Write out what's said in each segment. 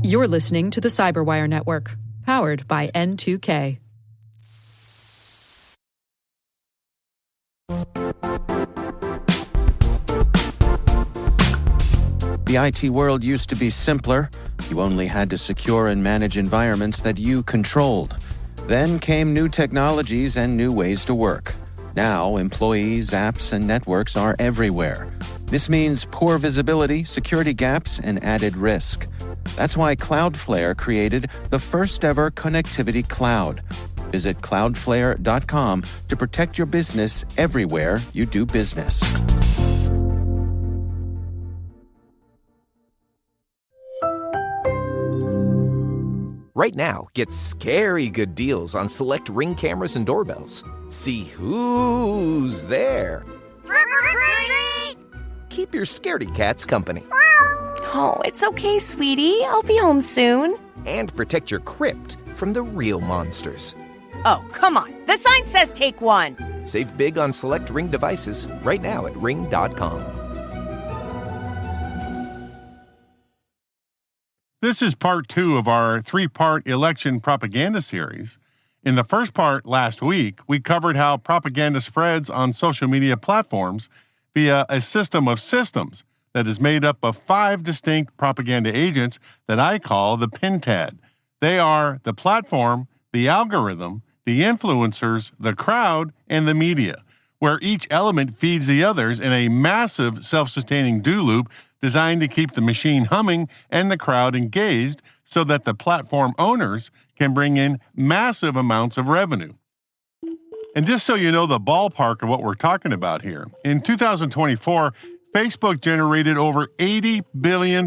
You're listening to the CyberWire Network, powered by N2K. The IT world used to be simpler. You only had to secure and manage environments that you controlled. Then came new technologies and new ways to work. Now, employees, apps, and networks are everywhere. This means poor visibility, security gaps, and added risk. That's why Cloudflare created the first-ever connectivity cloud. Visit cloudflare.com to protect your business everywhere you do business. Right now, get scary good deals on select Ring cameras and doorbells. See who's there. Keep your scaredy cats company. Oh, it's okay, sweetie. I'll be home soon. And protect your crypt from the real monsters. Oh, come on. The sign says take one. Save big on select Ring devices right now at ring.com. This is part 2 of our 3-part election propaganda series. In the first part last week, we covered how propaganda spreads on social media platforms via a system of systems that is made up of 5 distinct propaganda agents that I call the pentad. They are the platform, the algorithm, the influencers, the crowd, and the media, where each element feeds the others in a massive self-sustaining do loop designed to keep the machine humming and the crowd engaged so that the platform owners can bring in massive amounts of revenue. And just so you know the ballpark of what we're talking about here, in 2024, Facebook generated over $80 billion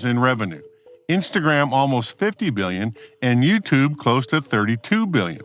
in revenue, Instagram almost $50 billion, and YouTube close to $32 billion.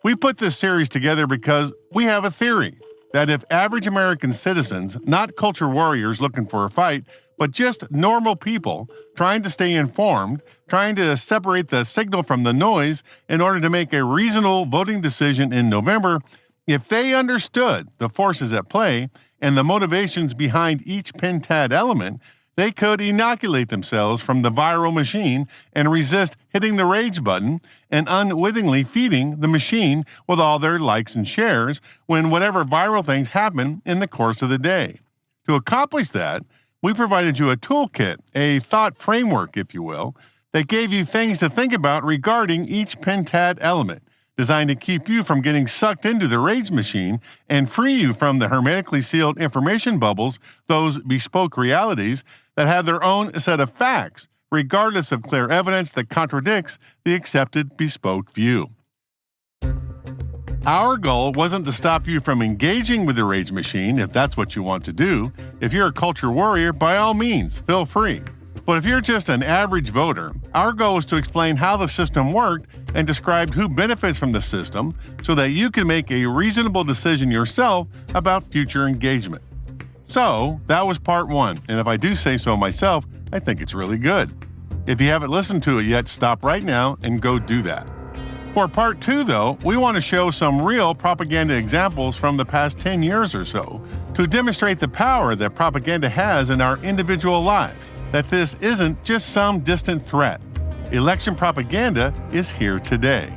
We put this series together because we have a theory that if average American citizens, not culture warriors looking for a fight, but just normal people trying to stay informed, trying to separate the signal from the noise in order to make a reasonable voting decision in November, if they understood the forces at play and the motivations behind each pentad element, they could inoculate themselves from the viral machine and resist hitting the rage button and unwittingly feeding the machine with all their likes and shares when whatever viral things happen in the course of the day. To accomplish that, we provided you a toolkit, a thought framework, if you will, that gave you things to think about regarding each pentad element, designed to keep you from getting sucked into the rage machine and free you from the hermetically sealed information bubbles, those bespoke realities that have their own set of facts, regardless of clear evidence that contradicts the accepted bespoke view. Our goal wasn't to stop you from engaging with the rage machine, if that's what you want to do. If you're a culture warrior, by all means, feel free. But if you're just an average voter, our goal is to explain how the system worked and describe who benefits from the system so that you can make a reasonable decision yourself about future engagement. So, that was part 1, and if I do say so myself, I think it's really good. If you haven't listened to it yet, stop right now and go do that. For part 2, though, we want to show some real propaganda examples from the past 10 years or so to demonstrate the power that propaganda has in our individual lives, that this isn't just some distant threat. Election propaganda is here today.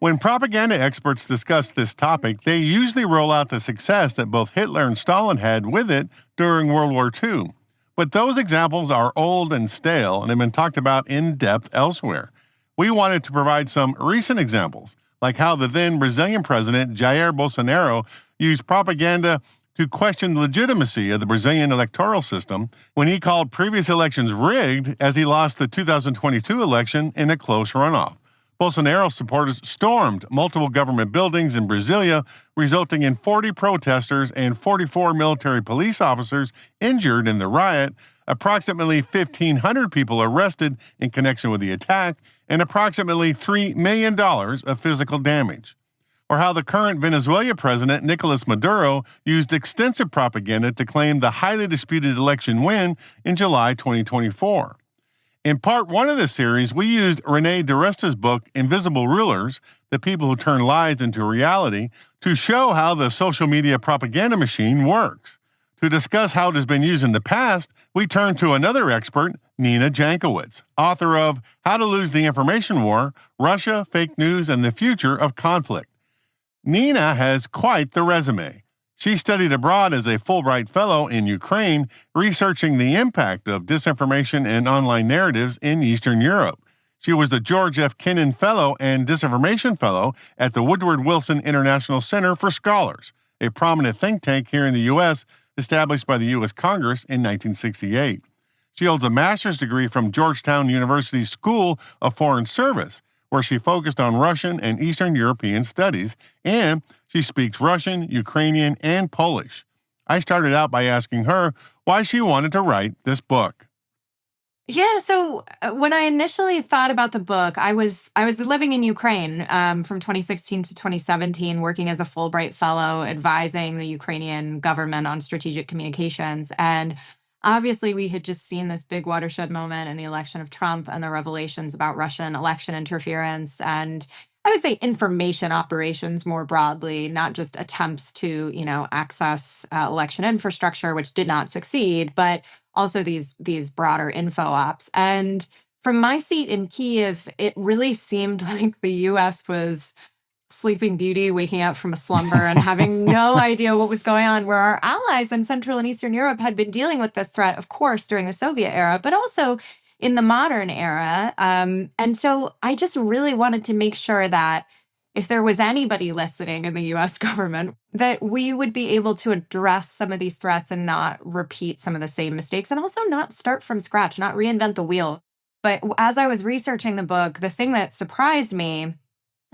When propaganda experts discuss this topic, they usually roll out the success that both Hitler and Stalin had with it during World War II. But those examples are old and stale and have been talked about in depth elsewhere. We wanted to provide some recent examples, like how the then Brazilian president, Jair Bolsonaro, used propaganda to question the legitimacy of the Brazilian electoral system when he called previous elections rigged as he lost the 2022 election in a close runoff. Bolsonaro supporters stormed multiple government buildings in Brasilia, resulting in 40 protesters and 44 military police officers injured in the riot, approximately 1,500 people arrested in connection with the attack, and approximately $3 million of physical damage. or how the current Venezuela president, Nicolas Maduro, used extensive propaganda to claim the highly disputed election win in July 2024. In part one of this series, we used Renee DiResta's book, Invisible Rulers, The People Who Turn Lies into Reality, to show how the social media propaganda machine works. To discuss how it has been used in the past, we turn to another expert, Nina Jankowicz, author of How to Lose the Information War, Russia, Fake News, and the Future of Conflict. Nina has quite the resume. She studied abroad as a Fulbright Fellow in Ukraine, researching the impact of disinformation and online narratives in Eastern Europe. She was the George F. Kennan Fellow and Disinformation Fellow at the Woodward Wilson International Center for Scholars, a prominent think tank here in the U.S. established by the U.S. Congress in 1968. She holds a master's degree from Georgetown University School of Foreign Service, where she focused on Russian and Eastern European studies, and she speaks Russian, Ukrainian, and Polish. I started out by asking her why she wanted to write this book. Yeah, so when I initially thought about the book, I was living in Ukraine from 2016 to 2017, working as a Fulbright Fellow, advising the Ukrainian government on strategic communications. And obviously, we had just seen this big watershed moment in the election of Trump and the revelations about Russian election interference and I would say information operations more broadly, not just attempts to, access election infrastructure, which did not succeed, but also these broader info ops. And from my seat in Kyiv, it really seemed like the U.S. was Sleeping Beauty, waking up from a slumber and having no idea what was going on, where our allies in Central and Eastern Europe had been dealing with this threat, of course, during the Soviet era, but also in the modern era. And so I just really wanted to make sure that if there was anybody listening in the U.S. government, that we would be able to address some of these threats and not repeat some of the same mistakes, and also not start from scratch, not reinvent the wheel. But as I was researching the book, the thing that surprised me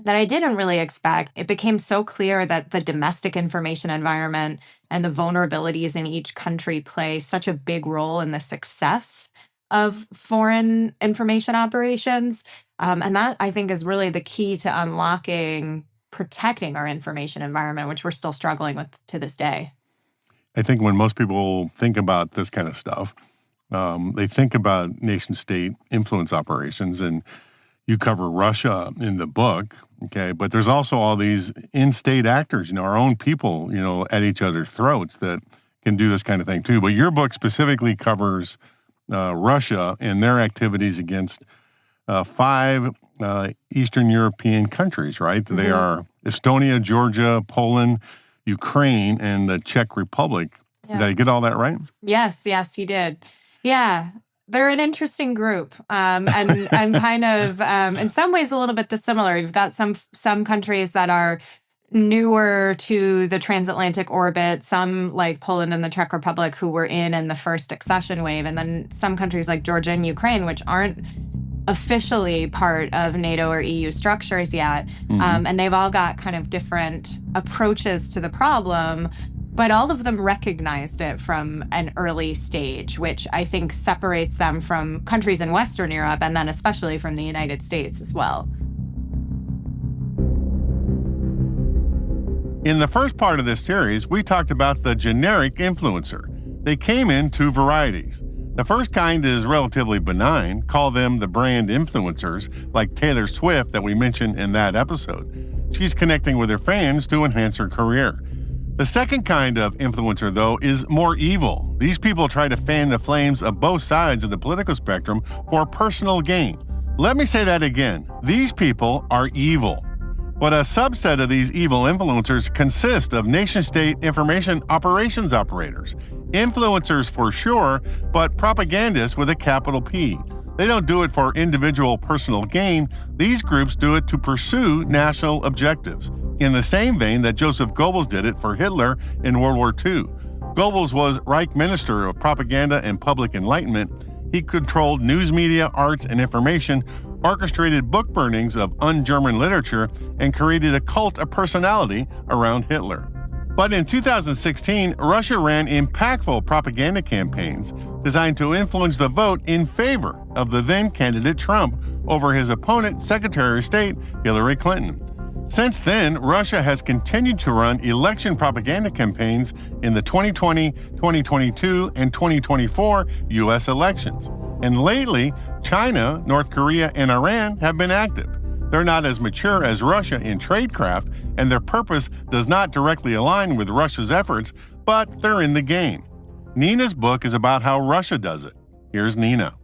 that I didn't really expect, it became so clear that the domestic information environment and the vulnerabilities in each country play such a big role in the success of foreign information operations. And that, I think, is really the key to protecting our information environment, which we're still struggling with to this day. I think when most people think about this kind of stuff, they think about nation-state influence operations, and you cover Russia in the book, okay? But there's also all these in-state actors, our own people, at each other's throats that can do this kind of thing too. But your book specifically covers Russia and their activities against 5 Eastern European countries, right? Mm-hmm. They are Estonia, Georgia, Poland, Ukraine, and the Czech Republic. Yeah. Did I get all that right? Yes, you did. Yeah. They're an interesting group, and kind of, in some ways, a little bit dissimilar. You've got some countries that are newer to the transatlantic orbit, some like Poland and the Czech Republic who were in the first accession wave, and then some countries like Georgia and Ukraine, which aren't officially part of NATO or EU structures yet. Mm-hmm. And they've all got kind of different approaches to the problem, but all of them recognized it from an early stage, which I think separates them from countries in Western Europe, and then especially from the United States as well. In the first part of this series, we talked about the generic influencer. They came in 2 varieties. The first kind is relatively benign. Call them the brand influencers, like Taylor Swift that we mentioned in that episode. She's connecting with her fans to enhance her career. The second kind of influencer, though, is more evil. These people try to fan the flames of both sides of the political spectrum for personal gain. Let me say that again. These people are evil. But a subset of these evil influencers consist of nation-state information operations operators. Influencers for sure, but propagandists with a capital P. They don't do it for individual personal gain. These groups do it to pursue national objectives, in the same vein that Joseph Goebbels did it for Hitler in World War II. Goebbels was Reich Minister of Propaganda and Public Enlightenment. He controlled news media, arts, and information, orchestrated book burnings of un-German literature, and created a cult of personality around Hitler. But in 2016, Russia ran impactful propaganda campaigns designed to influence the vote in favor of the then candidate Trump over his opponent, Secretary of State Hillary Clinton. Since then, Russia has continued to run election propaganda campaigns in the 2020, 2022, and 2024 U.S. elections. And lately, China, North Korea, and Iran have been active. They're not as mature as Russia in tradecraft, and their purpose does not directly align with Russia's efforts, but they're in the game. Nina's book is about how Russia does it. Here's Nina.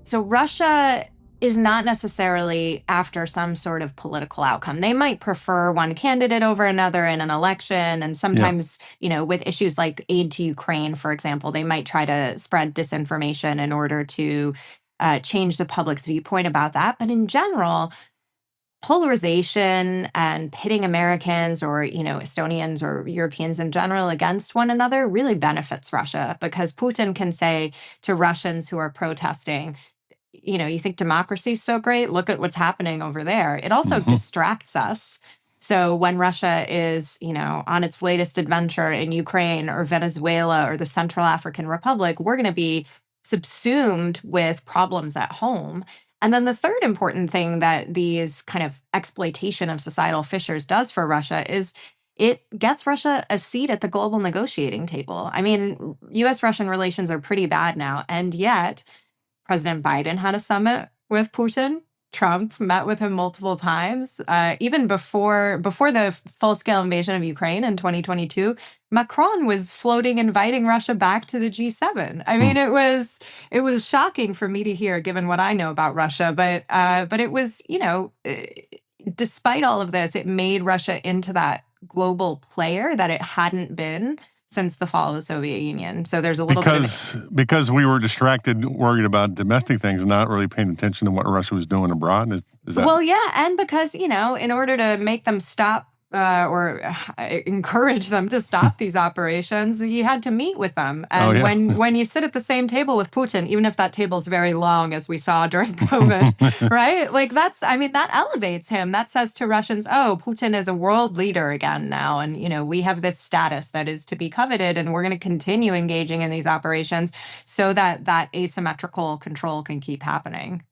So Russia is not necessarily after some sort of political outcome. They might prefer one candidate over another in an election. And sometimes, with issues like aid to Ukraine, for example, they might try to spread disinformation in order to change the public's viewpoint about that. But in general, polarization and pitting Americans or, Estonians or Europeans in general against one another really benefits Russia, because Putin can say to Russians who are protesting, you think democracy is so great? Look at what's happening over there. It also distracts us. So when Russia is, on its latest adventure in Ukraine or Venezuela or the Central African Republic, we're going to be subsumed with problems at home. And then the third important thing that these kind of exploitation of societal fissures does for Russia is it gets Russia a seat at the global negotiating table. I mean, U.S.-Russian relations are pretty bad now, and yet President Biden had a summit with Putin. Trump met with him multiple times. Even before the full-scale invasion of Ukraine in 2022, Macron was floating, inviting Russia back to the G7. I mean, it was shocking for me to hear, given what I know about Russia. But it was, despite all of this, it made Russia into that global player that it hadn't been since the fall of the Soviet Union. So there's a little because we were distracted, worried about domestic things, not really paying attention to what Russia was doing abroad. Is that? Well, yeah, and because in order to make them stop or encourage them to stop these operations, you had to meet with them. And when you sit at the same table with Putin, even if that table's very long, as we saw during COVID, right? Like that elevates him. That says to Russians, oh, Putin is a world leader again now. And, we have this status that is to be coveted, and we're going to continue engaging in these operations so that asymmetrical control can keep happening.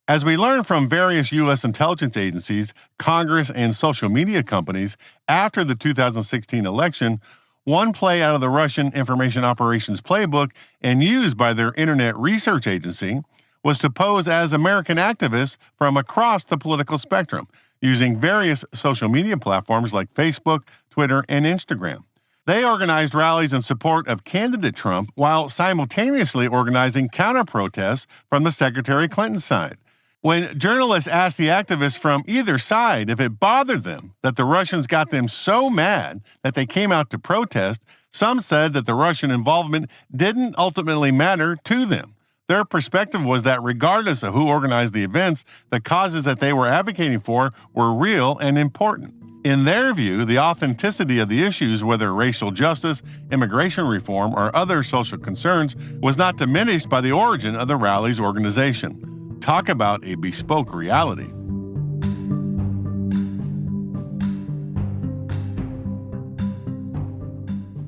As we learned from various U.S. intelligence agencies, Congress, and social media companies after the 2016 election, one play out of the Russian information operations playbook and used by their internet research agency was to pose as American activists from across the political spectrum, using various social media platforms like Facebook, Twitter, and Instagram. They organized rallies in support of candidate Trump while simultaneously organizing counter-protests from the Secretary Clinton side. When journalists asked the activists from either side if it bothered them that the Russians got them so mad that they came out to protest, some said that the Russian involvement didn't ultimately matter to them. Their perspective was that regardless of who organized the events, the causes that they were advocating for were real and important. In their view, the authenticity of the issues, whether racial justice, immigration reform, or other social concerns, was not diminished by the origin of the rally's organization. Talk about a bespoke reality.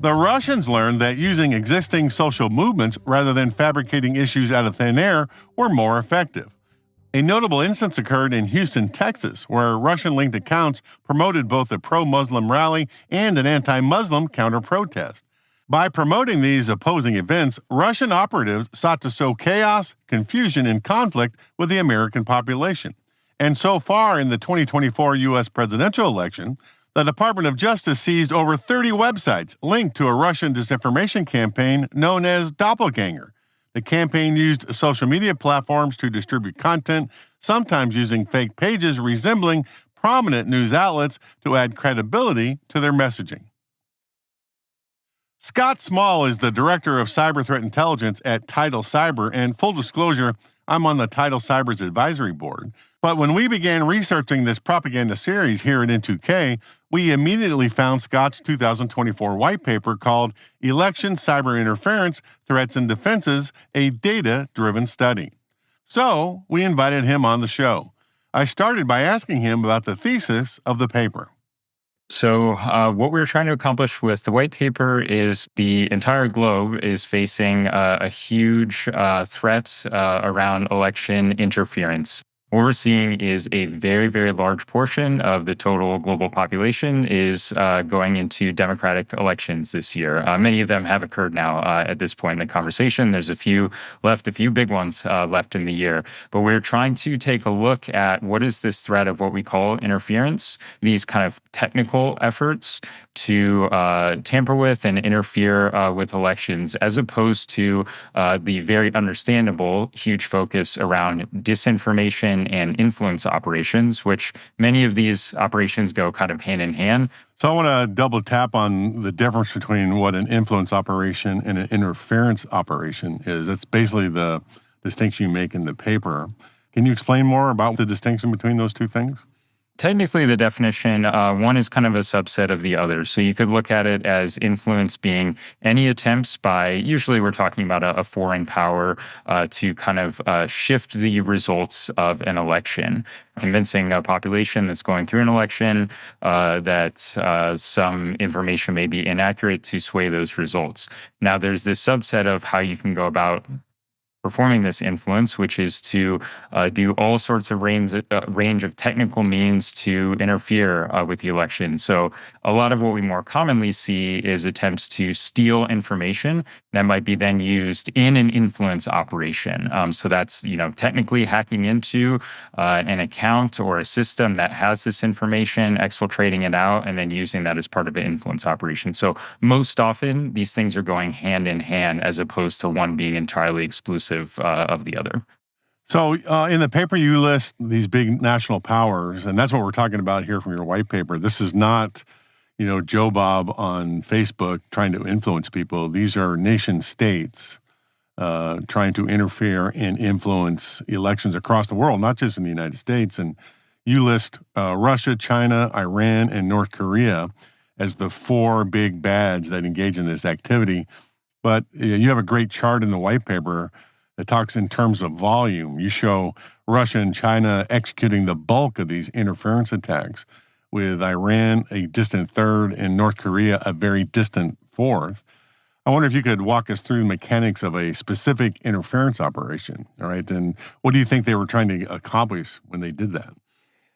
The Russians learned that using existing social movements rather than fabricating issues out of thin air were more effective. A notable instance occurred in Houston, Texas, where Russian-linked accounts promoted both a pro-Muslim rally and an anti-Muslim counter-protest. By promoting these opposing events, Russian operatives sought to sow chaos, confusion, and conflict with the American population. And so far in the 2024 U.S. presidential election, the Department of Justice seized over 30 websites linked to a Russian disinformation campaign known as Doppelganger. The campaign used social media platforms to distribute content, sometimes using fake pages resembling prominent news outlets to add credibility to their messaging. Scott Small is the Director of Cyber Threat Intelligence at Tidal Cyber, and full disclosure, I'm on the Tidal Cyber's advisory board. But when we began researching this propaganda series here at N2K, we immediately found Scott's 2024 white paper called Election Cyber Interference, Threats and Defenses, a Data-Driven Study. So we invited him on the show. I started by asking him about the thesis of the paper. So what we're trying to accomplish with the white paper is the entire globe is facing a huge threat around election interference. what we're seeing is a very, very large portion of the total global population is going into democratic elections this year. Many of them have occurred now at this point in the conversation. There's a few left, a few big ones left in the year. But we're trying to take a look at what is this threat of what we call interference, these kind of technical efforts to tamper with and interfere with elections, as opposed to the very understandable huge focus around disinformation and influence operations, which many of these operations go kind of hand in hand. So I want to double tap on the difference between what an influence operation and an interference operation is. That's basically the distinction you make in the paper. Can you explain more about the distinction between those two things? Technically, the definition, one is kind of a subset of the other. So you could look at it as influence being any attempts by, usually we're talking about a foreign power, to kind of shift the results of an election, convincing a population that's going through an election that some information may be inaccurate to sway those results. Now, there's this subset of how you can go about performing this influence, which is to do all sorts of range of technical means to interfere with the election. So a lot of what we more commonly see is attempts to steal information that might be then used in an influence operation. So that's technically hacking into an account or a system that has this information, exfiltrating it out, and then using that as part of an influence operation. So most often, these things are going hand in hand as opposed to one being entirely exclusive of the other. So in the paper, you list these big national powers, and that's what we're talking about here from your white paper. This is not, Joe Bob on Facebook trying to influence people. These are nation states trying to interfere and influence elections across the world, not just in the United States. And you list Russia, China, Iran, and North Korea as the four big bads that engage in this activity. But you have a great chart in the white paper that talks in terms of volume. You show Russia and China executing the bulk of these interference attacks, with Iran a distant third and North Korea a very distant fourth. I wonder if you could walk us through the mechanics of a specific interference operation, all right? And what do you think they were trying to accomplish when they did that?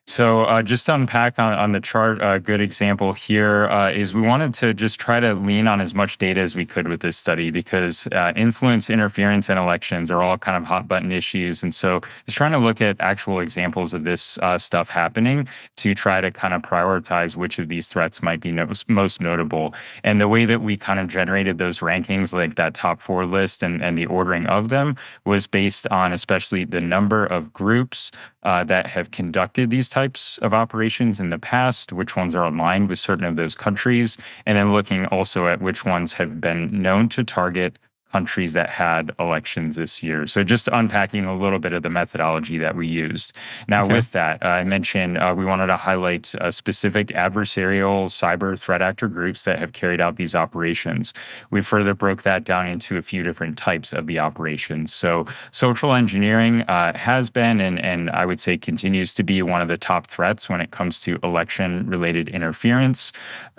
So just to unpack on the chart, a good example here is we wanted to just try to lean on as much data as we could with this study, because influence, interference, and elections are all kind of hot button issues. And so just trying to look at actual examples of this stuff happening to try to kind of prioritize which of these threats might be most notable. And the way that we kind of generated those rankings, like that top four list and the ordering of them, was based on especially the number of groups that have conducted these types of operations in the past, which ones are aligned with certain of those countries, and then looking also at which ones have been known to target countries that had elections this year. So just unpacking a little bit of the methodology that we used. Now, with that, I mentioned we wanted to highlight specific adversarial cyber threat actor groups that have carried out these operations. We further broke that down into a few different types of the operations. So social engineering has been, and I would say continues to be, one of the top threats when it comes to election-related interference.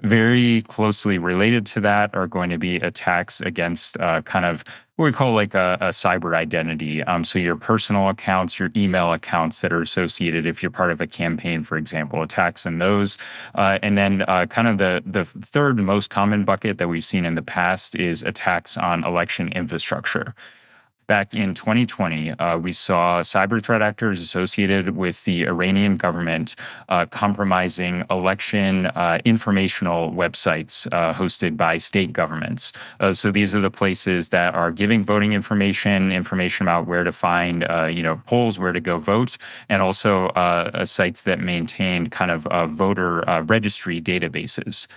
Very closely related to that are going to be attacks against kind of what we call like a cyber identity. So your personal accounts, your email accounts that are associated if you're part of a campaign, for example, attacks in those. And then kind of the third most common bucket that we've seen in the past is attacks on election infrastructure. Back in 2020, we saw cyber threat actors associated with the Iranian government compromising election informational websites hosted by state governments. So these are the places that are giving voting information about where to find, polls, where to go vote, and also sites that maintain kind of voter registry databases.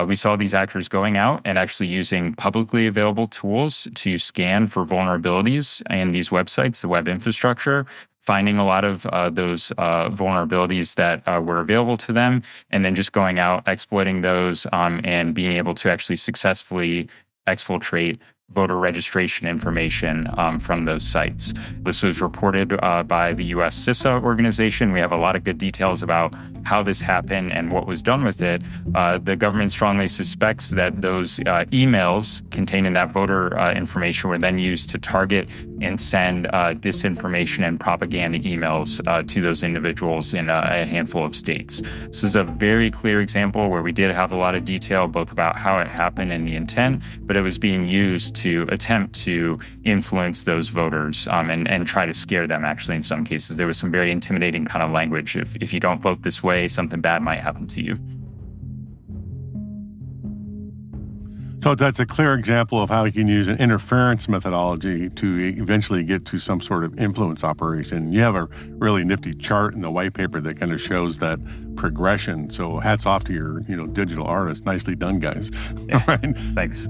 We saw these actors going out and actually using publicly available tools to scan for vulnerabilities in these websites, the web infrastructure, finding a lot of those vulnerabilities that were available to them, and then just going out, exploiting those, and being able to actually successfully exfiltrate voter registration information from those sites. This was reported by the U.S. CISA organization. We have a lot of good details about how this happened and what was done with it. The government strongly suspects that those emails containing that voter information were then used to target and send disinformation and propaganda emails to those individuals in a handful of states. This is a very clear example where we did have a lot of detail both about how it happened and the intent, but it was being used to attempt to influence those voters and try to scare them. Actually, in some cases, there was some very intimidating kind of language. If you don't vote this way, something bad might happen to you. So that's a clear example of how you can use an interference methodology to eventually get to some sort of influence operation. You have a really nifty chart in the white paper that kind of shows that progression. So hats off to your, digital artists. Nicely done, guys. Yeah, All right. Thanks.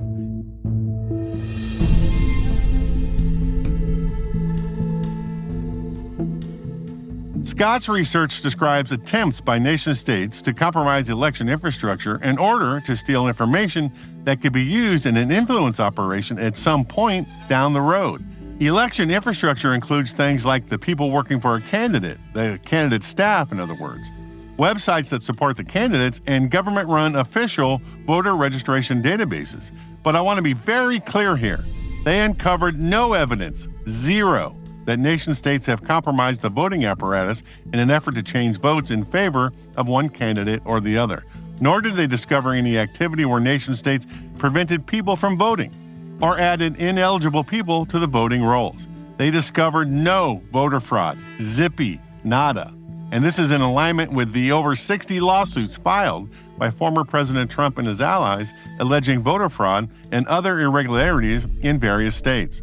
Scott's research describes attempts by nation states to compromise election infrastructure in order to steal information that could be used in an influence operation at some point down the road. Election infrastructure includes things like the people working for a candidate, the candidate staff, in other words, websites that support the candidates, and government-run official voter registration databases. But I want to be very clear here. They uncovered no evidence, zero, that nation-states have compromised the voting apparatus in an effort to change votes in favor of one candidate or the other. Nor did they discover any activity where nation-states prevented people from voting or added ineligible people to the voting rolls. They discovered no voter fraud, zippy, nada. And this is in alignment with the over 60 lawsuits filed by former President Trump and his allies alleging voter fraud and other irregularities in various states.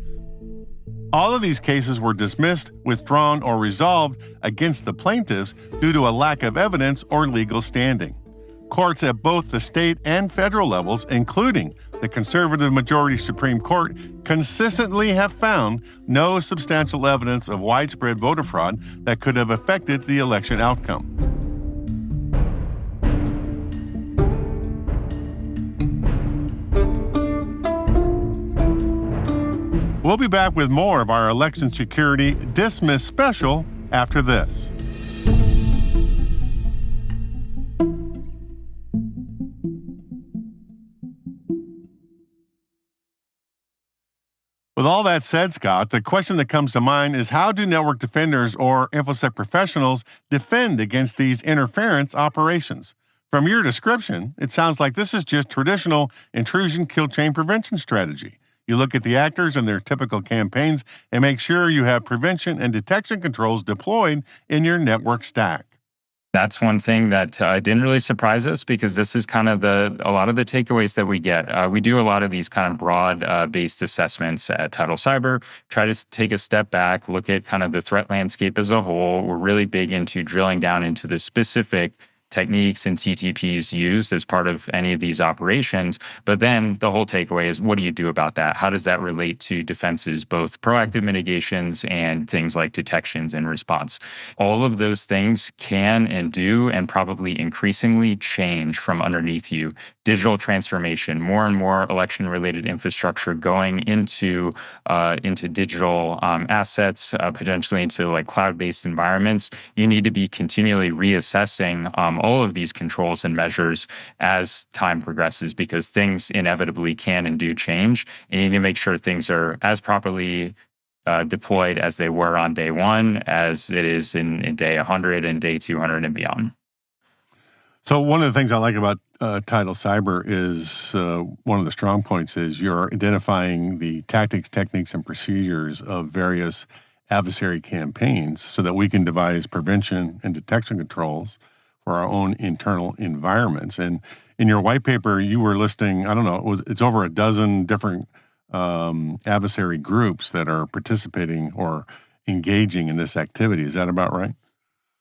All of these cases were dismissed, withdrawn, or resolved against the plaintiffs due to a lack of evidence or legal standing. Courts at both the state and federal levels, including the conservative majority Supreme Court, consistently have found no substantial evidence of widespread voter fraud that could have affected the election outcome. We'll be back with more of our election security Dismiss special after this. With all that said, Scott, the question that comes to mind is how do network defenders or InfoSec professionals defend against these interference operations? From your description, it sounds like this is just traditional intrusion kill chain prevention strategy. You look at the actors and their typical campaigns and make sure you have prevention and detection controls deployed in your network stack. That's one thing that didn't really surprise us because this is kind of a lot of the takeaways that we get. We do a lot of these kind of broad-based assessments at Tidal Cyber, try to take a step back, look at kind of the threat landscape as a whole. We're really big into drilling down into the specific techniques and TTPs used as part of any of these operations. But then the whole takeaway is, what do you do about that? How does that relate to defenses, both proactive mitigations and things like detections and response? All of those things can and do and probably increasingly change from underneath you. Digital transformation, more and more election-related infrastructure going into digital assets, potentially into like cloud-based environments. You need to be continually reassessing all of these controls and measures as time progresses because things inevitably can and do change. And you need to make sure things are as properly deployed as they were on day one, as it is in day 100 and day 200 and beyond. So one of the things I like about Tidal Cyber is one of the strong points is you're identifying the tactics, techniques, and procedures of various adversary campaigns so that we can devise prevention and detection controls for our own internal environments. And in your white paper, you were listing, it's over a dozen different adversary groups that are participating or engaging in this activity. Is that about right?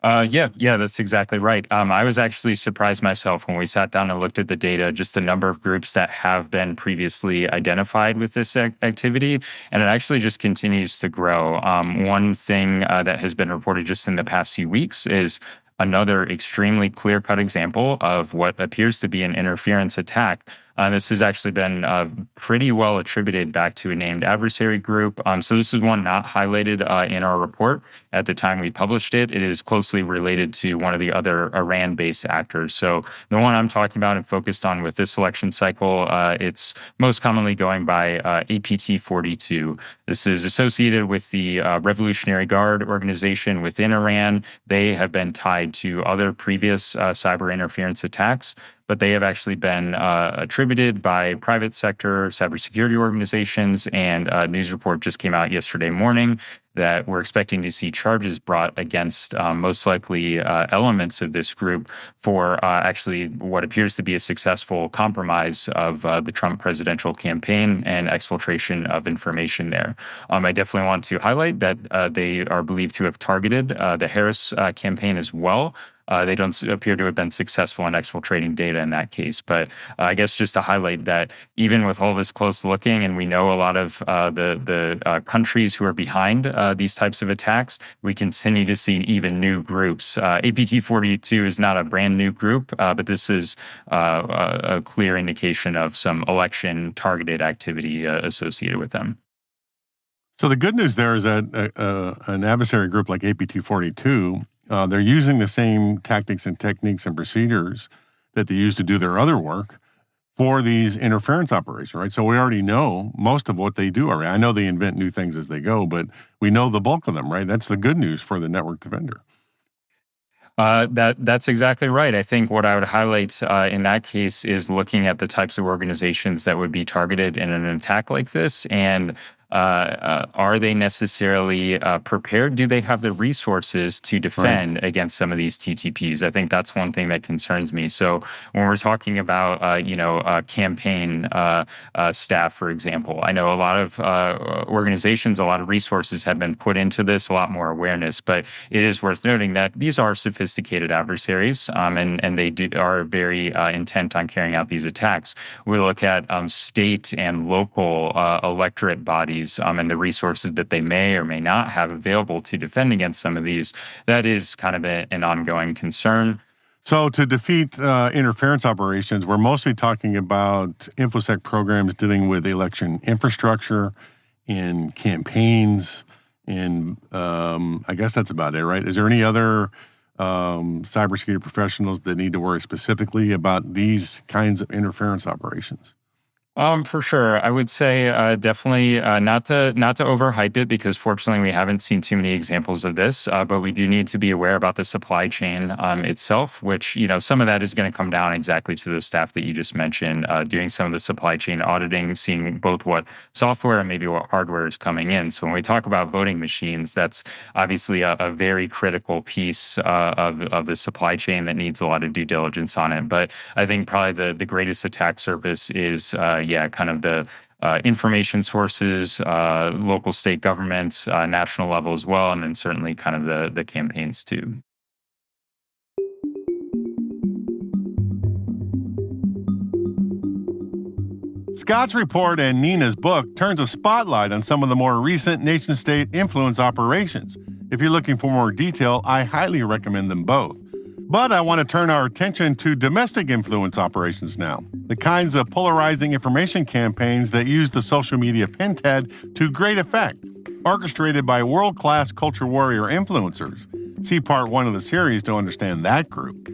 Yeah, that's exactly right. I was actually surprised myself when we sat down and looked at the data, just the number of groups that have been previously identified with this activity, and it actually just continues to grow. One thing that has been reported just in the past few weeks is another extremely clear-cut example of what appears to be an interference attack This has actually been pretty well attributed back to a named adversary group. So this is one not highlighted in our report at the time we published it. It is closely related to one of the other Iran-based actors. So the one I'm talking about and focused on with this election cycle, it's most commonly going by APT-42. This is associated with the Revolutionary Guard organization within Iran. They have been tied to other previous cyber interference attacks, but they have actually been attributed by private sector cybersecurity organizations, and a news report just came out yesterday morning that we're expecting to see charges brought against most likely elements of this group for actually what appears to be a successful compromise of the Trump presidential campaign and exfiltration of information there. I definitely want to highlight that they are believed to have targeted the Harris campaign as well. They don't appear to have been successful in exfiltrating data in that case. But I guess just to highlight that even with all this close looking, and we know a lot of the countries who are behind these types of attacks, we continue to see even new groups. APT-42 is not a brand new group, but this is a clear indication of some election targeted activity associated with them. So the good news there is that an adversary group like APT-42, they're using the same tactics and techniques and procedures that they use to do their other work for these interference operations, right? So we already know most of what they do already. I know they invent new things as they go, but we know the bulk of them, right? That's the good news for the network defender. That's exactly right. I think what I would highlight in that case is looking at the types of organizations that would be targeted in an attack like this, and are they necessarily prepared? Do they have the resources to defend against some of these TTPs? I think that's one thing that concerns me. So when we're talking about, campaign staff, for example, I know a lot of organizations, a lot of resources have been put into this, a lot more awareness, but it is worth noting that these are sophisticated adversaries, and they are very intent on carrying out these attacks. We look at state and local electorate bodies, and the resources that they may or may not have available to defend against some of these. That is kind of an ongoing concern. So to defeat interference operations, we're mostly talking about InfoSec programs dealing with election infrastructure, in campaigns, and I guess that's about it, right? Is there any other cybersecurity professionals that need to worry specifically about these kinds of interference operations? For sure. I would say definitely not to overhype it, because fortunately we haven't seen too many examples of this, but we do need to be aware about the supply chain itself, which, some of that is going to come down exactly to the staff that you just mentioned, doing some of the supply chain auditing, seeing both what software and maybe what hardware is coming in. So when we talk about voting machines, that's obviously a very critical piece of the supply chain that needs a lot of due diligence on it. But I think probably the greatest attack surface is kind of the information sources, local, state governments, national level as well, and then certainly kind of the campaigns too. Scott's report and Nina's book turns a spotlight on some of the more recent nation-state influence operations. If you're looking for more detail, I highly recommend them both. But I want to turn our attention to domestic influence operations now, the kinds of polarizing information campaigns that use the social media pinhead to great effect, orchestrated by world-class culture warrior influencers. See part 1 of the series to understand that group.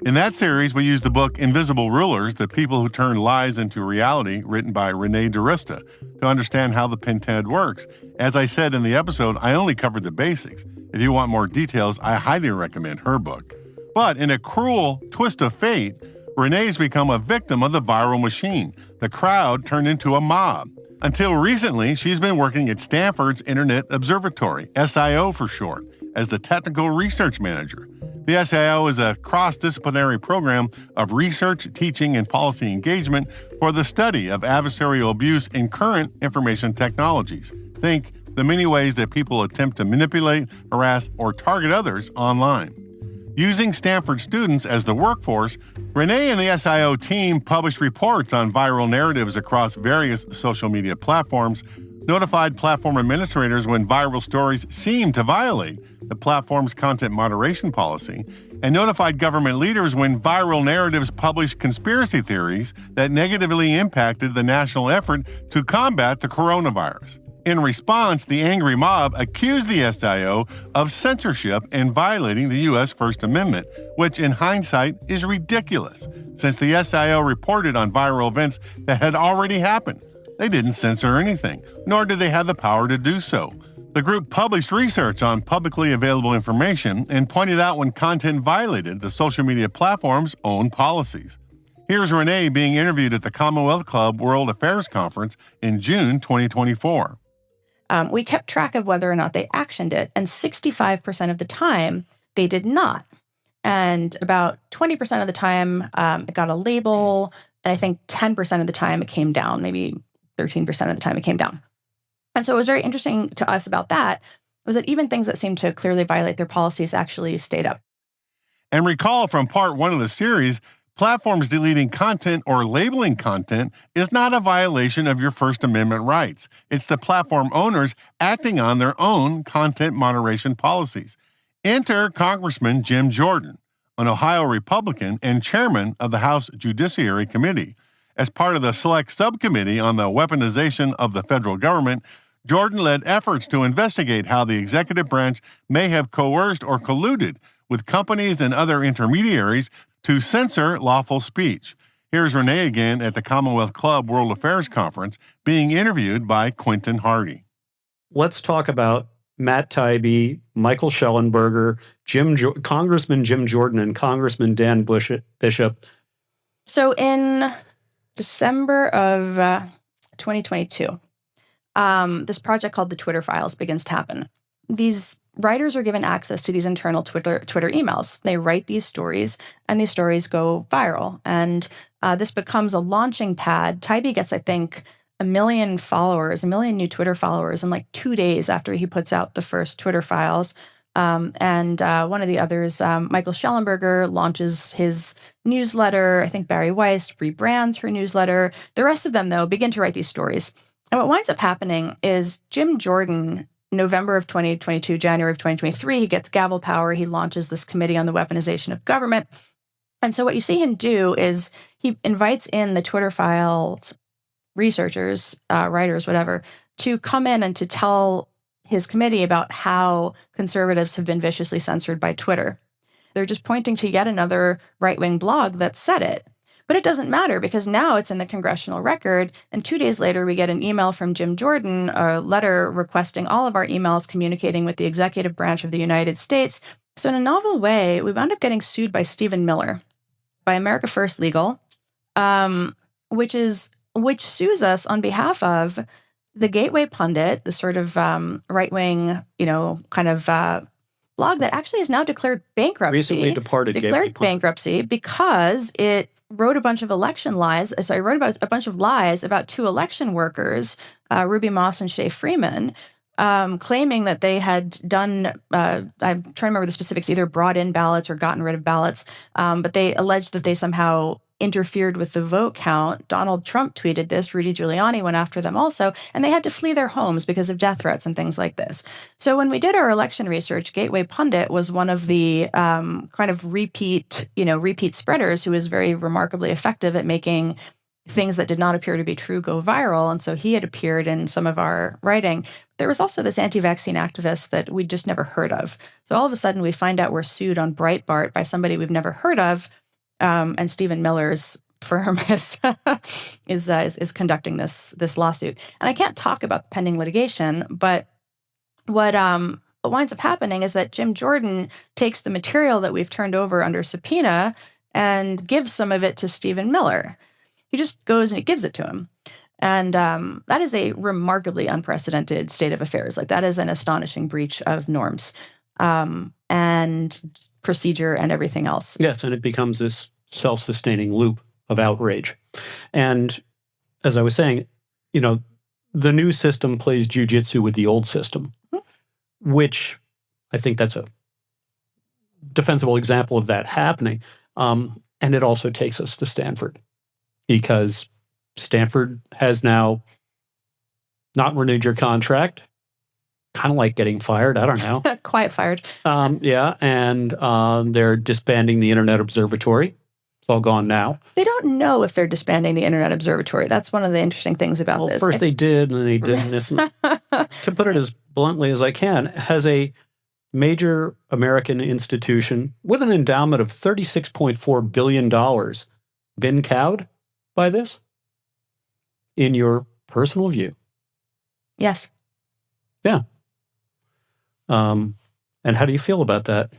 In that series, we use the book Invisible Rulers, The People Who Turn Lies into Reality, written by Renee DiRusta, to understand how the pinhead works. As I said in the episode, I only covered the basics. If you want more details, I highly recommend her book. But in a cruel twist of fate, Renee's become a victim of the viral machine. The crowd turned into a mob. Until recently, she's been working at Stanford's Internet Observatory, SIO for short, as the technical research manager. The SIO is a cross-disciplinary program of research, teaching, and policy engagement for the study of adversarial abuse in current information technologies. Think the many ways that people attempt to manipulate, harass, or target others online. Using Stanford students as the workforce, Renee and the SIO team published reports on viral narratives across various social media platforms, notified platform administrators when viral stories seemed to violate the platform's content moderation policy, and notified government leaders when viral narratives published conspiracy theories that negatively impacted the national effort to combat the coronavirus. In response, the angry mob accused the SIO of censorship and violating the U.S. First Amendment, which in hindsight is ridiculous, since the SIO reported on viral events that had already happened. They didn't censor anything, nor did they have the power to do so. The group published research on publicly available information and pointed out when content violated the social media platform's own policies. Here's Renee being interviewed at the Commonwealth Club World Affairs Conference in June 2024. We kept track of whether or not they actioned it, and 65% of the time, they did not. And about 20% of the time, it got a label, and I think 10% of the time it came down, maybe 13% of the time it came down. And so what was very interesting to us about that was that even things that seemed to clearly violate their policies actually stayed up. And recall from part 1 of the series, platforms deleting content or labeling content is not a violation of your First Amendment rights. It's the platform owners acting on their own content moderation policies. Enter Congressman Jim Jordan, an Ohio Republican and chairman of the House Judiciary Committee. As part of the Select Subcommittee on the Weaponization of the Federal Government, Jordan led efforts to investigate how the executive branch may have coerced or colluded with companies and other intermediaries to censor lawful speech. Here's Renee again at the Commonwealth Club World Affairs Conference being interviewed by Quentin Hardy. Let's talk about Matt Taibbi, Michael Schellenberger, Congressman Jim Jordan, and Congressman Dan Bishop. So in December of 2022, this project called the Twitter Files begins to happen. These writers are given access to these internal Twitter emails. They write these stories, and these stories go viral. And this becomes a launching pad. Taibbi gets, I think, 1 million followers, 1 million new Twitter followers in like 2 days after he puts out the first Twitter Files. And one of the others, Michael Schellenberger, launches his newsletter. I think Barry Weiss rebrands her newsletter. The rest of them, though, begin to write these stories. And what winds up happening is Jim Jordan, November of 2022, January of 2023, he gets gavel power. He launches this committee on the weaponization of government. And so what you see him do is he invites in the Twitter Files researchers, writers, whatever, to come in and to tell his committee about how conservatives have been viciously censored by Twitter. They're just pointing to yet another right-wing blog that said it. But it doesn't matter because now it's in the congressional record. And 2 days later, we get an email from Jim Jordan, a letter requesting all of our emails communicating with the executive branch of the United States. So in a novel way, we wound up getting sued by Stephen Miller, by America First Legal, which sues us on behalf of the Gateway Pundit, the sort of right-wing, kind of blog that actually has now declared bankruptcy. Recently departed declared bankruptcy because it wrote a bunch of election lies. So I wrote about a bunch of lies about 2 election workers, Ruby Moss and Shay Freeman, claiming that they had done, I'm trying to remember the specifics, either brought in ballots or gotten rid of ballots, but they alleged that they somehow interfered with the vote count. Donald Trump tweeted this. Rudy Giuliani went after them also, and they had to flee their homes because of death threats and things like this. So when we did our election research, Gateway Pundit was one of the kind of repeat spreaders who was very remarkably effective at making things that did not appear to be true go viral. And so he had appeared in some of our writing. There was also this anti-vaccine activist that we'd just never heard of. So all of a sudden we find out we're sued on Breitbart by somebody we've never heard of. And Stephen Miller's firm is conducting this lawsuit. And I can't talk about the pending litigation, but what winds up happening is that Jim Jordan takes the material that we've turned over under subpoena and gives some of it to Stephen Miller. He just goes and he gives it to him. And that is a remarkably unprecedented state of affairs. Like, that is an astonishing breach of norms and procedure and everything else. Yes, and it becomes this self-sustaining loop of outrage. And as I was saying, the new system plays jujitsu with the old system, which I think that's a defensible example of that happening. And it also takes us to Stanford, because Stanford has now not renewed your contract. kind of like getting fired. I don't know. Quiet fired. Yeah, and they're disbanding the Internet Observatory. It's all gone now. They don't know if they're disbanding the Internet Observatory. That's one of the interesting things about this. First they did, and then they didn't. To put it as bluntly as I can, has a major American institution with an endowment of $36.4 billion been cowed by this? In your personal view? Yes. Yeah. And how do you feel about that?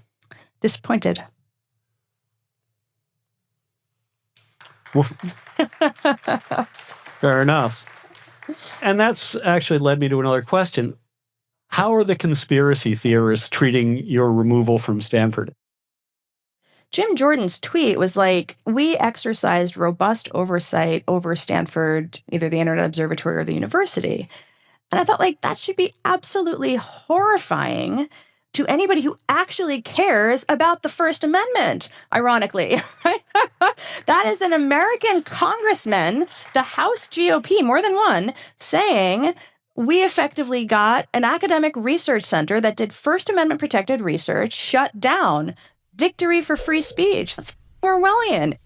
Disappointed. Well, fair enough. And that's actually led me to another question. How are the conspiracy theorists treating your removal from Stanford? Jim Jordan's tweet was like, we exercised robust oversight over Stanford, either the Internet Observatory or the university. And I thought, like, that should be absolutely horrifying to anybody who actually cares about the First Amendment, ironically. That is an American congressman, the House GOP, more than one, saying we effectively got an academic research center that did First Amendment protected research shut down. Victory for free speech. That's Orwellian.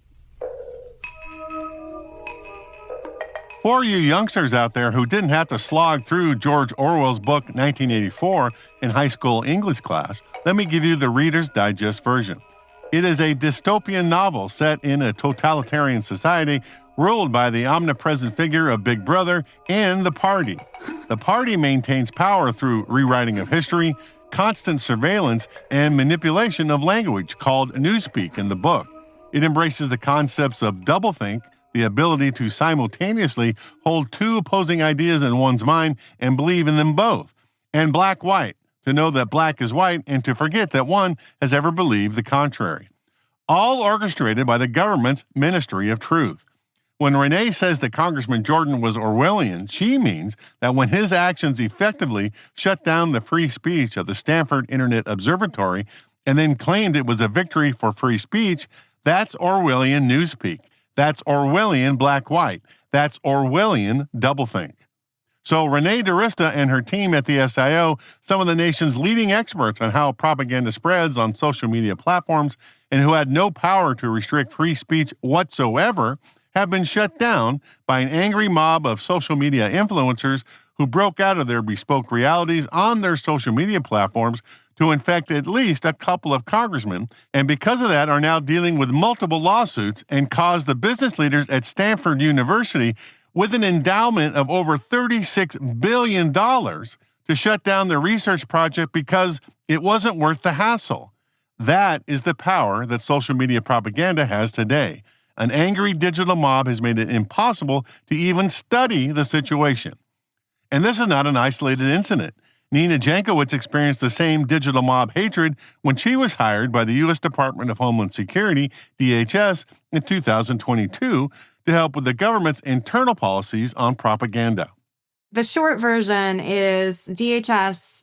For you youngsters out there who didn't have to slog through George Orwell's book 1984 in high school English class, let me give you the Reader's Digest version. It is a dystopian novel set in a totalitarian society ruled by the omnipresent figure of Big Brother and the Party. The Party maintains power through rewriting of history, constant surveillance, and manipulation of language called newspeak in the book. It embraces the concepts of doublethink, the ability to simultaneously hold two opposing ideas in one's mind and believe in them both, and black-white, to know that black is white and to forget that one has ever believed the contrary. All orchestrated by the government's Ministry of Truth. When Renee says that Congressman Jordan was Orwellian, she means that when his actions effectively shut down the free speech of the Stanford Internet Observatory and then claimed it was a victory for free speech, that's Orwellian newspeak. That's Orwellian black-white. That's Orwellian doublethink. So Renee DiRista and her team at the SIO, some of the nation's leading experts on how propaganda spreads on social media platforms and who had no power to restrict free speech whatsoever, have been shut down by an angry mob of social media influencers who broke out of their bespoke realities on their social media platforms to infect at least a couple of congressmen, and because of that are now dealing with multiple lawsuits and caused the business leaders at Stanford University with an endowment of over $36 billion to shut down their research project because it wasn't worth the hassle. That is the power that social media propaganda has today. An angry digital mob has made it impossible to even study the situation. And this is not an isolated incident. Nina Jankowicz experienced the same digital mob hatred when she was hired by the U.S. Department of Homeland Security, DHS, in 2022 to help with the government's internal policies on propaganda. The short version is DHS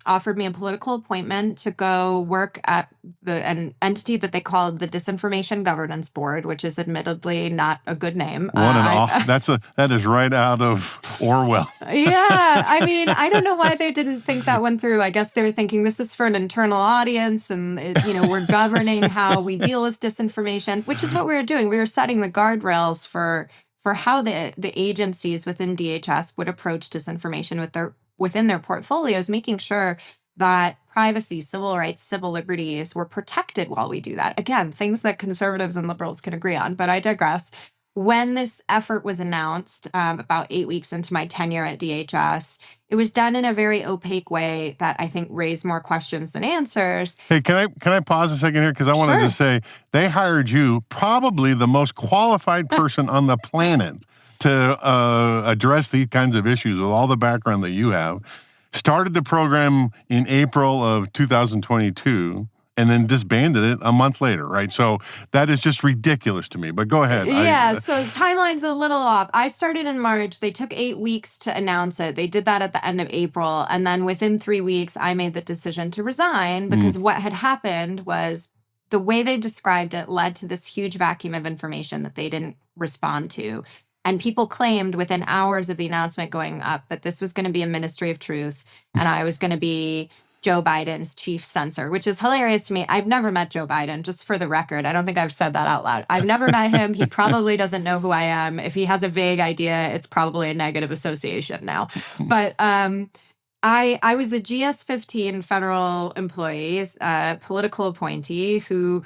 offered me a political appointment to go work at an entity that they called the Disinformation Governance Board, which is admittedly not a good name. That is right out of Orwell. Yeah, I mean, I don't know why they didn't think that one through. I guess they were thinking this is for an internal audience, and we're governing how we deal with disinformation, which is what we were doing. We were setting the guardrails for how the agencies within DHS would approach disinformation within their portfolios, making sure that privacy, civil rights, civil liberties were protected while we do that. Again, things that conservatives and liberals can agree on, but I digress. When this effort was announced about 8 weeks into my tenure at DHS, it was done in a very opaque way that I think raised more questions than answers. Hey, can I pause a second here? Because I wanted to say they hired you, probably the most qualified person on the planet to address these kinds of issues with all the background that you have. Started the program in April of 2022. And then disbanded it a month later, right? So that is just ridiculous to me. But go ahead. Yeah, so timeline's a little off. I started in March. They took 8 weeks to announce it. They did that at the end of April. And then within 3 weeks, I made the decision to resign because what had happened was the way they described it led to this huge vacuum of information that they didn't respond to. And people claimed within hours of the announcement going up that this was going to be a ministry of truth and I was going to be Joe Biden's chief censor, which is hilarious to me. I've never met Joe Biden, just for the record. I don't think I've said that out loud. I've never met him. He probably doesn't know who I am. If he has a vague idea, it's probably a negative association now. But I was a GS-15 federal employee, a political appointee who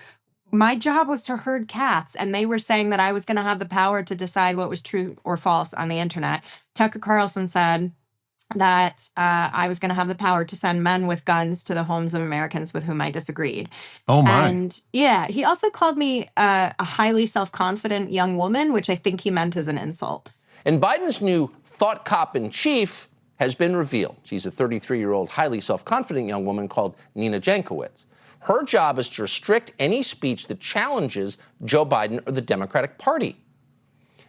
my job was to herd cats, and they were saying that I was going to have the power to decide what was true or false on the internet. Tucker Carlson said that I was going to have the power to send men with guns to the homes of Americans with whom I disagreed. Oh, my. And yeah, he also called me a highly self-confident young woman, which I think he meant as an insult. And Biden's new thought cop in chief has been revealed. She's a 33-year-old, highly self-confident young woman called Nina Jankowicz. Her job is to restrict any speech that challenges Joe Biden or the Democratic Party.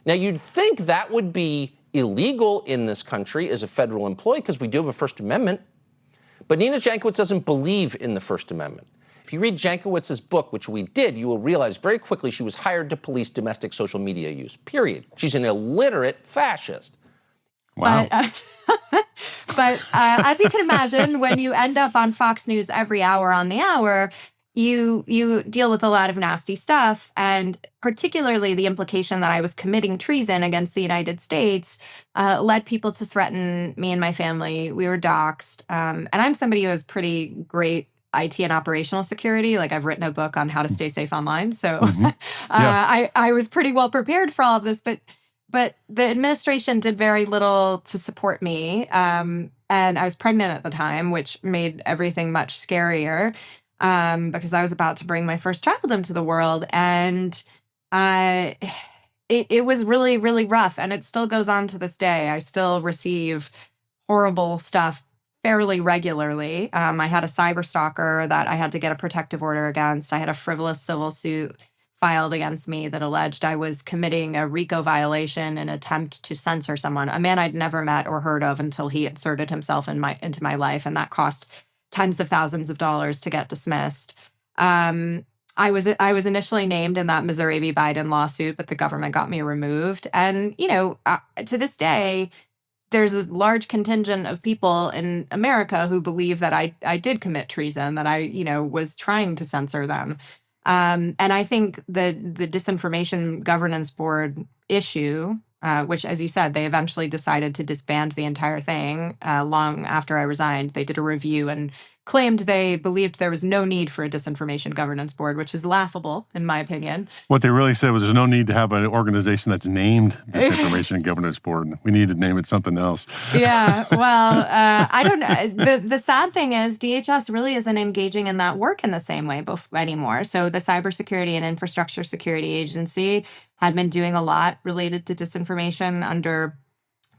Now, you'd think that would be illegal in this country as a federal employee because we do have a First Amendment. But Nina Jankowicz doesn't believe in the First Amendment. If you read Jankowicz's book, which we did, you will realize very quickly she was hired to police domestic social media use, period. She's an illiterate fascist. Wow. But as you can imagine, when you end up on Fox News every hour on the hour, you deal with a lot of nasty stuff, and particularly the implication that I was committing treason against the United States led people to threaten me and my family. We were doxxed. And I'm somebody who has pretty great IT and operational security. Like, I've written a book on how to stay safe online. So I was pretty well prepared for all of this, but the administration did very little to support me. And I was pregnant at the time, which made everything much scarier because I was about to bring my first child into the world. And it was really, really rough. And it still goes on to this day. I still receive horrible stuff fairly regularly. I had a cyber stalker that I had to get a protective order against. I had a frivolous civil suit filed against me that alleged I was committing a RICO violation in an attempt to censor someone, a man I'd never met or heard of until he inserted himself into my life, and that cost tens of thousands of dollars to get dismissed. I was initially named in that Missouri v. Biden lawsuit, but the government got me removed. And, to this day, there's a large contingent of people in America who believe that I did commit treason, that I, was trying to censor them. And I think the Disinformation Governance Board issue, which, as you said, they eventually decided to disband the entire thing long after I resigned. They did a review and claimed they believed there was no need for a Disinformation Governance Board, which is laughable, in my opinion. What they really said was there's no need to have an organization that's named Disinformation Governance Board. We need to name it something else. Yeah, well, I don't know. The sad thing is DHS really isn't engaging in that work in the same way anymore. So the Cybersecurity and Infrastructure Security Agency had been doing a lot related to disinformation under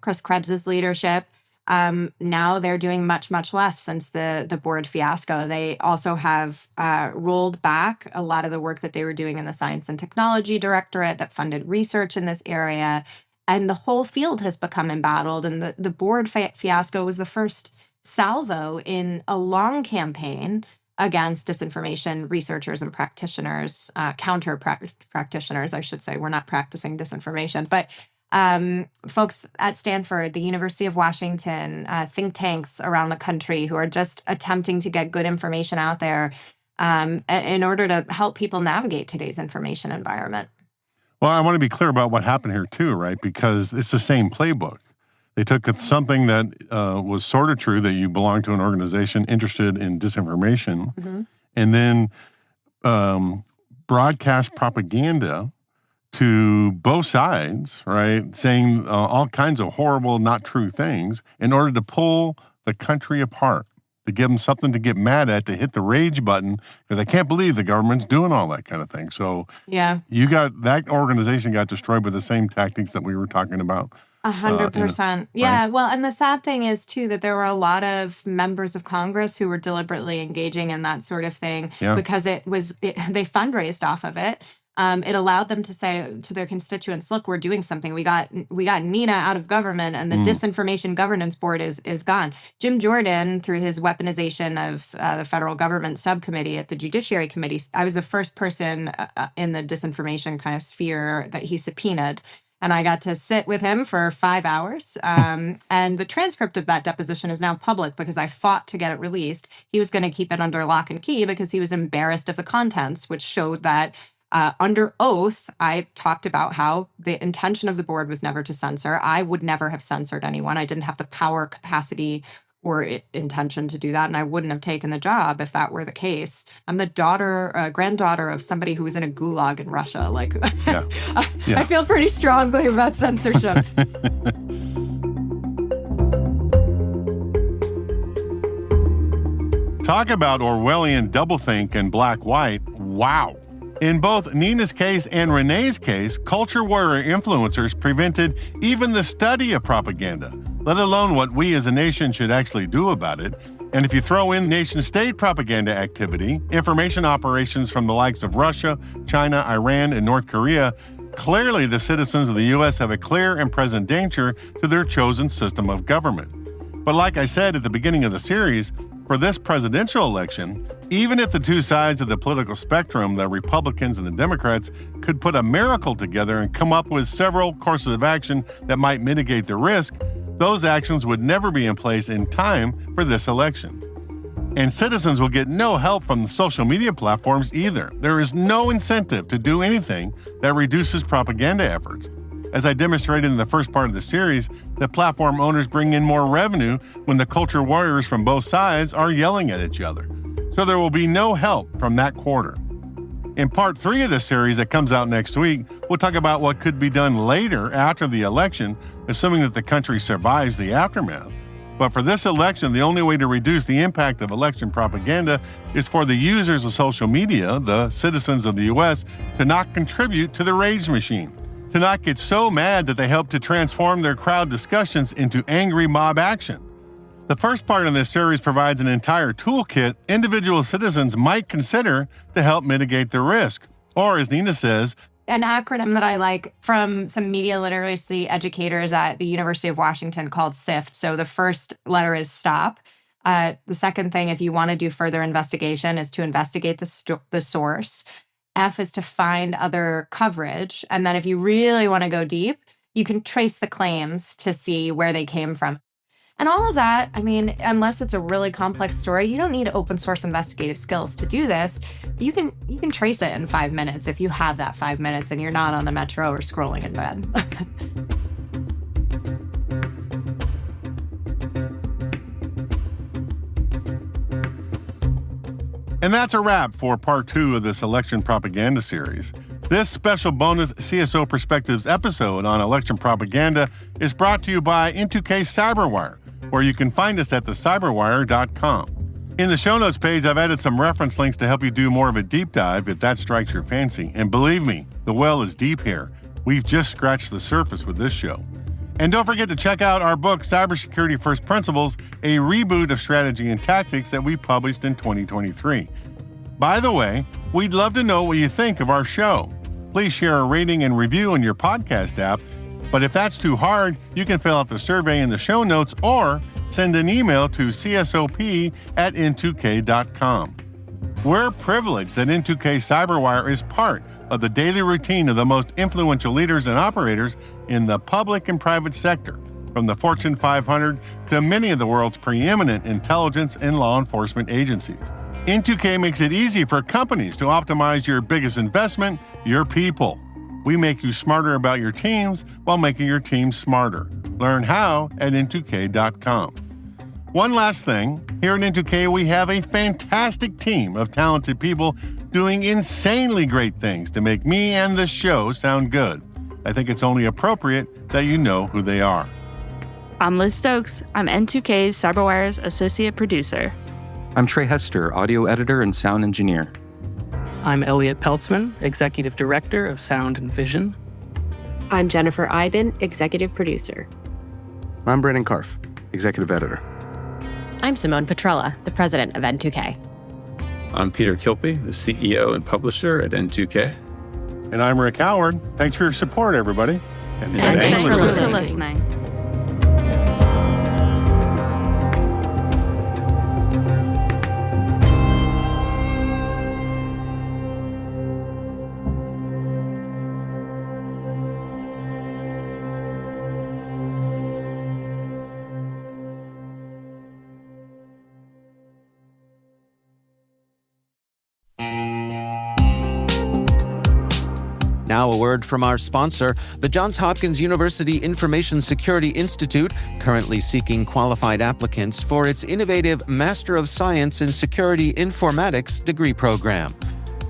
Chris Krebs's leadership. Now they're doing much, much less since the board fiasco. They also have rolled back a lot of the work that they were doing in the Science and Technology Directorate that funded research in this area. And the whole field has become embattled. And the board fiasco was the first salvo in a long campaign against disinformation researchers and practitioners, practitioners, I should say. We're not practicing disinformation, but folks at Stanford, the University of Washington, think tanks around the country who are just attempting to get good information out there in order to help people navigate today's information environment. Well, I want to be clear about what happened here too, right? Because it's the same playbook. They took something that was sort of true, that you belong to an organization interested in disinformation, and then broadcast propaganda to both sides, right, saying all kinds of horrible, not true things in order to pull the country apart, to give them something to get mad at, to hit the rage button, because I can't believe the government's doing all that kind of thing. So yeah, that organization got destroyed with the same tactics that we were talking about. 100%. Yeah. Right? Well, and the sad thing is, too, that there were a lot of members of Congress who were deliberately engaging in that sort of thing because they fundraised off of it. It allowed them to say to their constituents, look, we're doing something. We got Nina out of government, and the Disinformation Governance Board is gone. Jim Jordan, through his weaponization of the federal government subcommittee at the Judiciary Committee, I was the first person in the disinformation kind of sphere that he subpoenaed. And I got to sit with him for 5 hours. And the transcript of that deposition is now public because I fought to get it released. He was going to keep it under lock and key because he was embarrassed of the contents, which showed that under oath, I talked about how the intention of the board was never to censor. I would never have censored anyone. I didn't have the power, capacity, or intention to do that, and I wouldn't have taken the job if that were the case. I'm the granddaughter of somebody who was in a gulag in Russia. Like, I feel pretty strongly about censorship. Talk about Orwellian doublethink and black-white. Wow. In both Nina's case and Renee's case, culture warrior influencers prevented even the study of propaganda, let alone what we as a nation should actually do about it. And if you throw in nation-state propaganda activity, information operations from the likes of Russia, China, Iran, and North Korea, clearly the citizens of the U.S. have a clear and present danger to their chosen system of government. But like I said at the beginning of the series, for this presidential election, even if the two sides of the political spectrum, the Republicans and the Democrats, could put a miracle together and come up with several courses of action that might mitigate the risk, those actions would never be in place in time for this election. And citizens will get no help from the social media platforms either. There is no incentive to do anything that reduces propaganda efforts. As I demonstrated in the first part of the series, the platform owners bring in more revenue when the culture warriors from both sides are yelling at each other. So there will be no help from that quarter. In part 3 of the series that comes out next week, we'll talk about what could be done later after the election, assuming that the country survives the aftermath. But for this election, the only way to reduce the impact of election propaganda is for the users of social media, the citizens of the U.S., to not contribute to the rage machine, to not get so mad that they help to transform their crowd discussions into angry mob action. The first part of this series provides an entire toolkit individual citizens might consider to help mitigate the risk. Or, as Nina says, an acronym that I like from some media literacy educators at the University of Washington called SIFT. So the first letter is stop. The second thing, if you want to do further investigation, is to investigate the source. F is to find other coverage. And then if you really want to go deep, you can trace the claims to see where they came from. And all of that, I mean, unless it's a really complex story, you don't need open source investigative skills to do this. You can trace it in 5 minutes if you have that 5 minutes and you're not on the metro or scrolling in bed. And that's a wrap for part 2 of this election propaganda series. This special bonus CSO Perspectives episode on election propaganda is brought to you by N2K CyberWire, where you can find us at thecyberwire.com. In the show notes page, I've added some reference links to help you do more of a deep dive if that strikes your fancy. And believe me, the well is deep here. We've just scratched the surface with this show. And don't forget to check out our book, Cybersecurity First Principles, a reboot of strategy and tactics that we published in 2023. By the way, we'd love to know what you think of our show. Please share a rating and review in your podcast app. But if that's too hard, you can fill out the survey in the show notes or send an email to csop@n2k.com. We're privileged that N2K CyberWire is part of the daily routine of the most influential leaders and operators in the public and private sector, from the Fortune 500 to many of the world's preeminent intelligence and law enforcement agencies. N2K makes it easy for companies to optimize your biggest investment, your people. We make you smarter about your teams while making your teams smarter. Learn how at n2k.com. One last thing, here at N2K we have a fantastic team of talented people doing insanely great things to make me and the show sound good. I think it's only appropriate that you know who they are. I'm Liz Stokes. I'm N2K's CyberWire's associate producer. I'm Trey Hester, audio editor and sound engineer. I'm Elliot Peltzman, Executive Director of Sound and Vision. I'm Jennifer Iben, Executive Producer. I'm Brandon Karff, Executive Editor. I'm Simone Petrella, the President of N2K. I'm Peter Kilpie, the CEO and Publisher at N2K. And I'm Rick Howard. Thanks for your support, everybody. And thanks for listening. Now a word from our sponsor, the Johns Hopkins University Information Security Institute, currently seeking qualified applicants for its innovative Master of Science in Security Informatics degree program.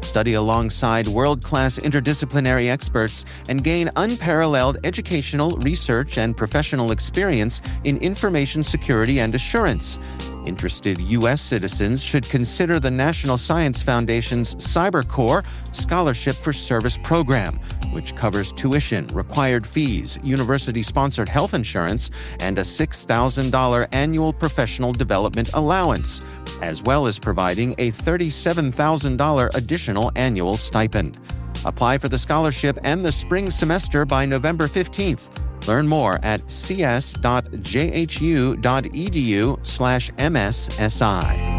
Study alongside world-class interdisciplinary experts and gain unparalleled educational, research, and professional experience in information security and assurance. Interested U.S. citizens should consider the National Science Foundation's CyberCore Scholarship for Service program, which covers tuition, required fees, university-sponsored health insurance, and a $6,000 annual professional development allowance, as well as providing a $37,000 additional annual stipend. Apply for the scholarship and the spring semester by November 15th. Learn more at cs.jhu.edu/MSSI.